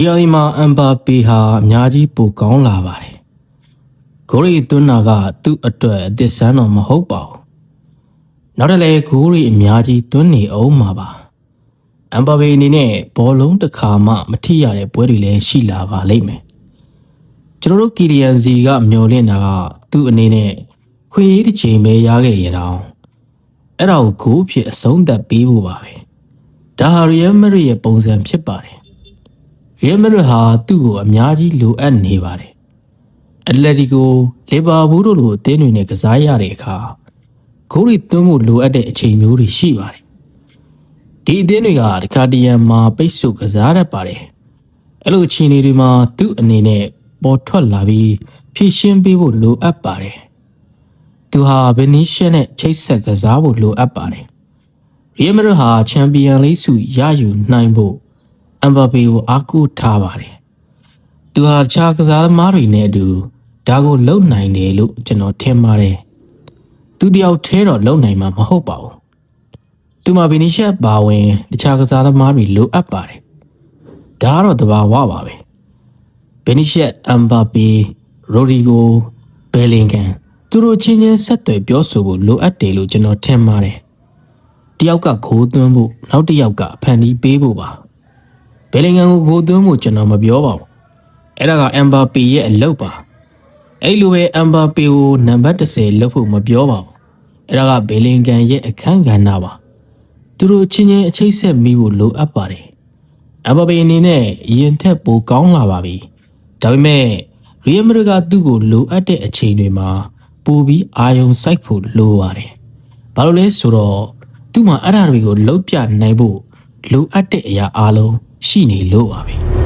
ဒီအီမှာအမ်ဘာပေဟာအများကြီးပိုကောင်းလာပါတယ်။ဂိုးရီသွန်းတာကသူ့အတွက်အသစ်ဆန်းတော့မဟုတ်ပါဘူး။နောက်တလဲဂိုးရီအများကြီးသွန်းနေအောင်မှာပါ။အမ်ဘာပေအနေနဲ့ဘောလုံးတစ်ခါမှမထိရတဲ့ပွဲတွေလည်းရှိလာပါလိမ့်မယ်။ကျွန်တော်တို့ကီလီယန်စီကမျှော်လင့်တာကသူ့အနေနဲ့ခွေးတစ်ချိန်ပဲရခဲ့ရင်တော့အဲ့ဒါကိုဂိုးဖြစ်အဆုံးသတ်ပေးဖို့ပါပဲ။ဒါဟာရီယယ်မက်ဒရစ်ရဲ့ပုံစံဖြစ်ပါတယ်။ရီယယ်မက်ဒရစ်ဟာသူ့ကိုအများကြီးလိုအပ်နေပါတယ်။အက်တလက်တီကိုလီဗာပူးတို့လိုအသင်းတွေနဲ့ကစားရတဲ့အခါဂိုးရီသွင်းဖို့လိုအပ်တဲ့အချိန်မျိုးတွေရှိပါတယ်။ဒီအသင်းတွေကတခါတရံမှာပိတ်ဆို့ကစားတတ်ပါတယ်။အဲ့လိုအခြေအနေတွေမှာသူ့အနေနဲ့ပေါ်ထွက်လာပြီးဖြည့်ရှင်းပေးဖို့လိုအပ်ပါတယ်။သူဟာဗီနီရှယ်နဲ့ချိတ်ဆက်ကစားဖို့လိုအပ်ပါတယ်။ရီယယ်မက်ဒရစ်ဟာချန်ပီယံလိဆုရယူနိုင်ဖို့အမ်ဘာပေကိုအားကိုးထားပါတယ်။သူဟာတခြားကစားသမားတွေနဲ့အတူဒါကိုလုပ်နိုင်တယ်လို့ကျွန်တော်ထင်ပါတယ်။သူတယောက်တည်းတော့လုပ်နိုင်မှာမဟုတ်ပါဘူး။သူမှာဗီနီရှယ်ပါဝင်တခြားကစားသမားတွေလိုအပ်ပါတယ်။ဒါကတော့သဘာဝပါပဲ။ဗီနီရှယ်အမ်ဘာပေရိုဒီဂိုဘယ်လင်ဂန်သူတို့ချင်းချင်းဆက်သွယ်ပြောဆိုဖို့လိုအပ်တယ်လို့ကျွန်တော်ထင်ပါတယ်။တယောက်ကဂိုးသွင်းဖို့နောက်တစ်ယောက်ကဖန်တီးပေးဖို့ပါ။ဘယ်လင်ဂန်ကိုဂိုးသွင်းဖို့ကျွန်တော်မပြောပါဘူး။အဲ့ဒါကအမ်ဘာပေရဲ့အလုပ်ပါ။အဲ့လိုပဲအမ်ဘာပေကိုနံပါတ်10လုပ်ဖို့မပြောပါဘူး။အဲ့ဒါကဘယ်လင်ဂန်ရဲ့အခန်းကဏ္ဍပါ။သူတို့ချင်းချင်းအချိတ်ဆက်မိဖို့လိုအပ်ပါတယ်။အမ်ဘာပေအနေနဲ့ရင်ထက်ပိုကောင်းလာပါပြီ။ဒါပေမဲ့ရီယယ်မက်ဒရစ်ကသူ့ကိုလိုအပ်တဲ့အချိန်တွေမှာပိုပြီးအာရုံစိုက်ဖို့လိုပါတယ်။ဘာလို့လဲဆိုတော့သူ့မှာအဲ့ဒါတွေကိုလုံးပြနိုင်ဖို့လိုအပ်တဲ့အရာအလုံးရှိနေလို့ပါပဲ။